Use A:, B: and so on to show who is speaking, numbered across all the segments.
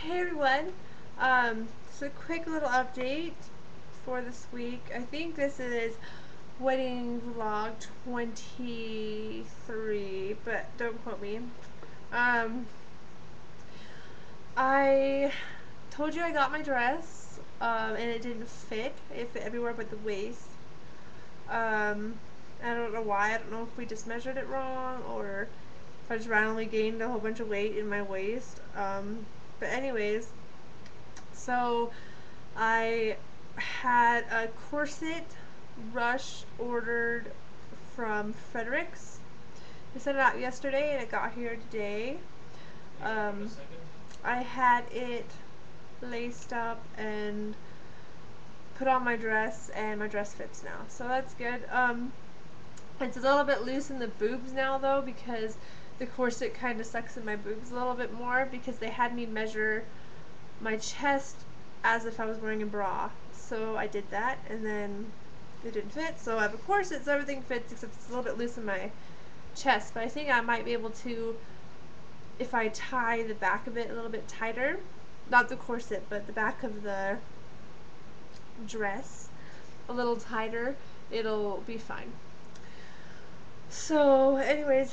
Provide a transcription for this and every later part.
A: Hey everyone, just a quick little update for this week. I think this is wedding vlog 23, but don't quote me. Um, I told you I got my dress, and it didn't fit. It fit everywhere but the waist. Um, I don't know why. I don't know if we just measured it wrong or if I just randomly gained a whole bunch of weight in my waist. But anyways, so I had a corset rush ordered from Fredericks. I sent it out yesterday and it got here today. Um, I had it laced up and put on my dress, and my dress fits now, so that's good. It's a little bit loose in the boobs now though, because the corset kind of sucks in my boobs a little bit more, because they had me measure my chest as if I was wearing a bra. So I did that, and then it didn't fit. So I have a corset, so everything fits except it's a little bit loose in my chest. But I think I might be able to, if I tie the back of it a little bit tighter, not the corset, but the back of the dress a little tighter, it'll be fine. So, anyways,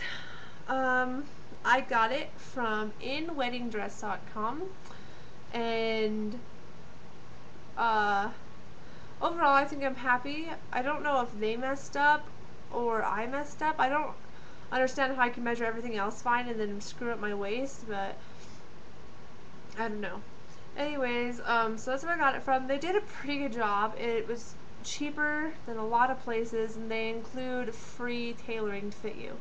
A: um, I got it from inweddingdress.com, and uh, overall, I think I'm happy. I don't know if they messed up or I messed up. I don't understand how I can measure everything else fine and then screw up my waist, but I don't know. Anyways, so that's where I got it from. They did a pretty good job. It was cheaper than a lot of places, and they include free tailoring to fit you.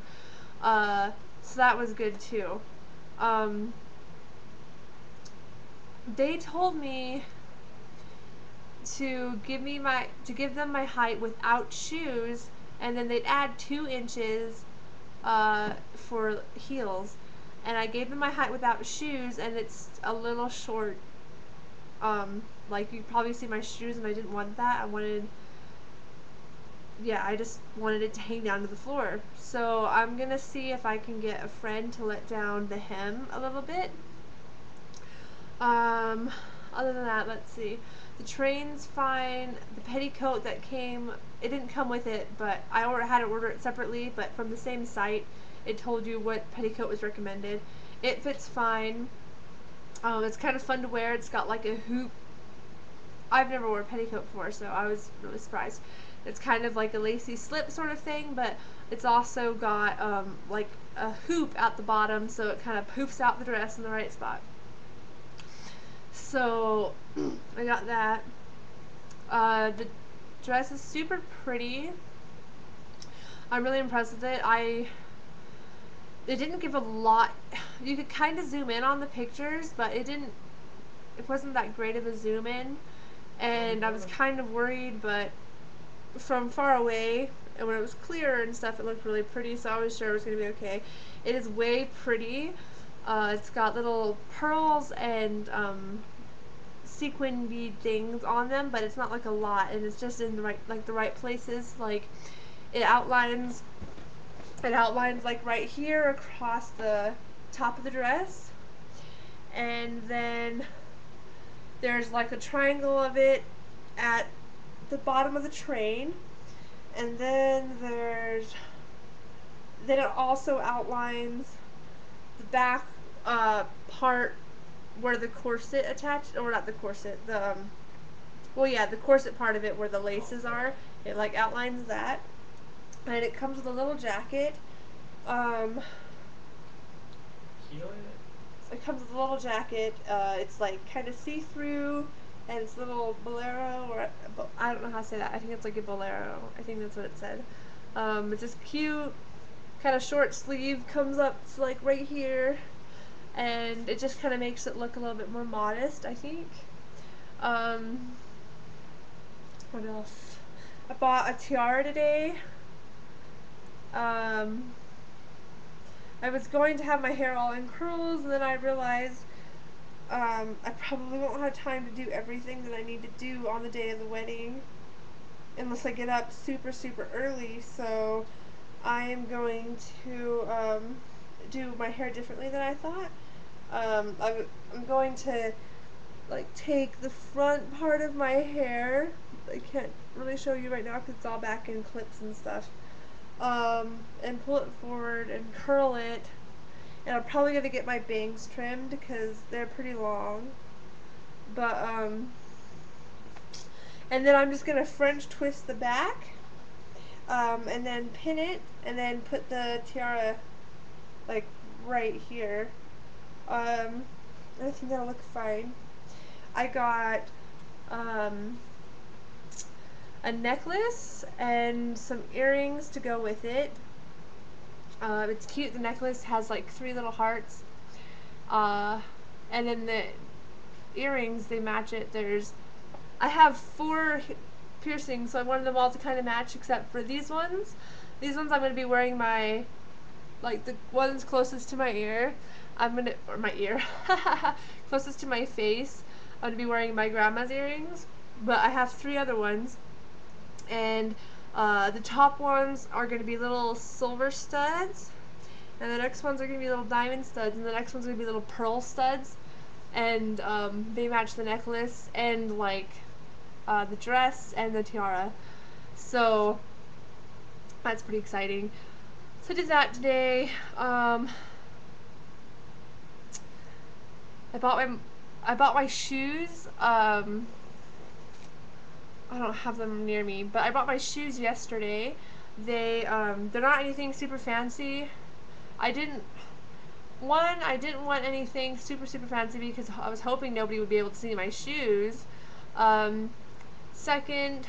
A: So that was good too. Um, they told me to give them my height without shoes, and then they'd add 2 inches for heels. And I gave them my height without shoes, and it's a little short. Like you probably see my shoes, and I didn't want that. I just wanted it to hang down to the floor. So I'm gonna see if I can get a friend to let down the hem a little bit. Um, Other than that, let's see. The train's fine. The petticoat that came, it didn't come with it, but I had to order it separately, but from the same site, it told you what petticoat was recommended. It fits fine. It's kind of fun to wear. It's got like a hoop. I've never worn a petticoat before, so I was really surprised. It's kind of like a lacy slip sort of thing, but it's also got like a hoop at the bottom, so it kind of poofs out the dress in the right spot. So I got that. The dress is super pretty. I'm really impressed with it. It didn't give a lot. You could kind of zoom in on the pictures, but it wasn't that great of a zoom in, and I was kind of worried, but from far away and when it was clearer and stuff, it looked really pretty, so I was sure it was going to be okay. It is way pretty. It's got little pearls and sequin bead things on them, but it's not like a lot, and it's just in the right places. Like it outlines like right here across the top of the dress, and then there's like a triangle of it at the bottom of the train, and then it also outlines the back part where the corset attached, or not the corset, the corset part of it where the laces are. It like outlines that, and it comes with a little jacket. Um, it comes with a little jacket. It's like kind of see-through, and it's a little bolero, or I don't know how to say that. I think it's like a bolero. I think that's what it said. It's just cute, kind of short sleeve, comes up to like right here, and it just kind of makes it look a little bit more modest, I think. Um, what else? I bought a tiara today. Um, I was going to have my hair all in curls, and then I realized I probably won't have time to do everything that I need to do on the day of the wedding unless I get up super, super early. So I am going to do my hair differently than I thought. I'm going to like take the front part of my hair. I can't really show you right now because it's all back in clips and stuff. And pull it forward and curl it. And I'm probably gonna get my bangs trimmed because they're pretty long. But and then I'm just gonna French twist the back, and then pin it, and then put the tiara like right here. I think that'll look fine. I got a necklace and some earrings to go with it. It's cute. The necklace has like 3 little hearts, and then the earrings, they match it. I have 4 piercings, so I wanted them all to kind of match except for these ones. These ones I'm going to be wearing like the ones closest to my ear. Or my ear, closest to my face. I'm going to be wearing my grandma's earrings, but I have 3 other ones, and the top ones are going to be little silver studs, and the next ones are going to be little diamond studs, and the next ones are going to be little pearl studs, and they match the necklace and like the dress and the tiara. So that's pretty exciting. So I did that today. I bought my shoes. I don't have them near me, but I bought my shoes yesterday. They're not anything super fancy. I didn't want anything super fancy because I was hoping nobody would be able to see my shoes. Second,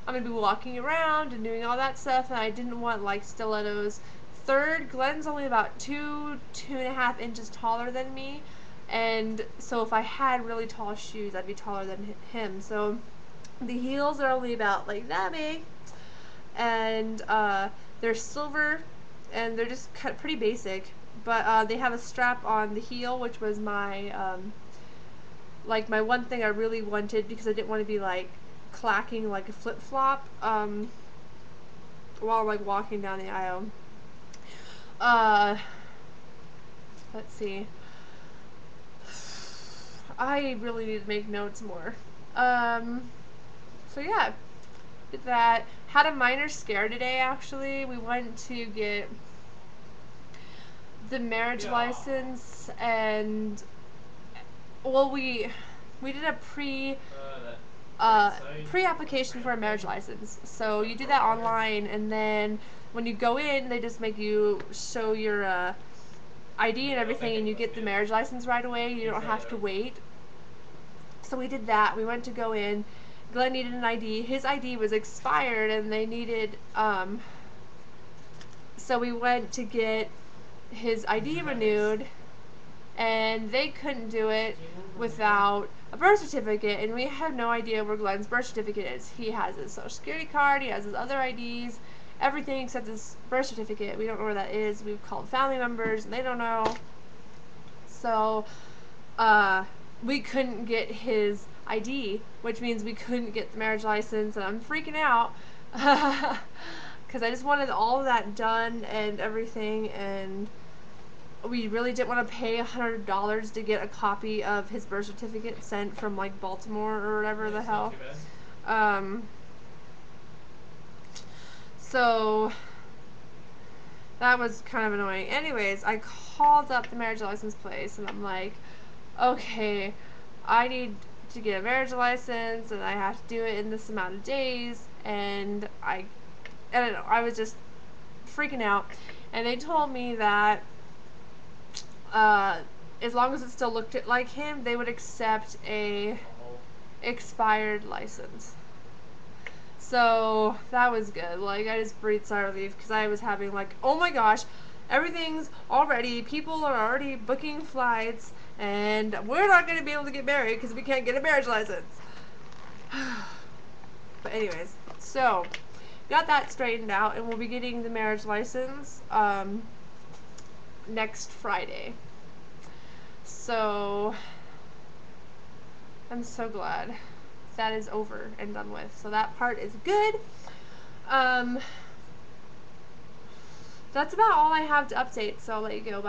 A: I'm gonna be walking around and doing all that stuff, and I didn't want like stilettos. Third, Glenn's only about 2.5 inches taller than me, and so if I had really tall shoes, I'd be taller than him. So the heels are only about like that big, and they're silver, and they're just pretty basic. But they have a strap on the heel, which was my like my one thing I really wanted because I didn't want to be like clacking like a flip-flop while like walking down the aisle. Let's see. I really need to make notes more. So yeah, did that. Had a minor scare today actually. We went to get the marriage license, and well we did a pre-application for a marriage license. So you do that online, and then when you go in, they just make you show your ID and everything, and you get the marriage license right away. You don't have to wait. So we did that. We went to go in. Glenn needed an ID. His ID was expired, and they needed so we went to get his ID renewed, and they couldn't do it without a birth certificate, and we have no idea where Glenn's birth certificate is. He has his social security card, he has his other IDs, everything except his birth certificate. We don't know where that is. We've called family members, and they don't know. So we couldn't get his ID, which means we couldn't get the marriage license, and I'm freaking out because I just wanted all of that done and everything, and we really didn't want to pay $100 to get a copy of his birth certificate sent from like Baltimore or whatever the hell. So that was kind of annoying. Anyways, I called up the marriage license place, and I'm like, okay, I need to get a marriage license, and I have to do it in this amount of days, and I don't know, I was just freaking out. And they told me that as long as it still looked like him, they would accept a expired license. So that was good. Like, I just breathed sigh of relief because I was having like, oh my gosh, everything's all ready. People are already booking flights, and we're not going to be able to get married because we can't get a marriage license. But anyways, so got that straightened out, and we'll be getting the marriage license next Friday. So I'm so glad that is over and done with. So that part is good. That's about all I have to update, so I'll let you go. Bye.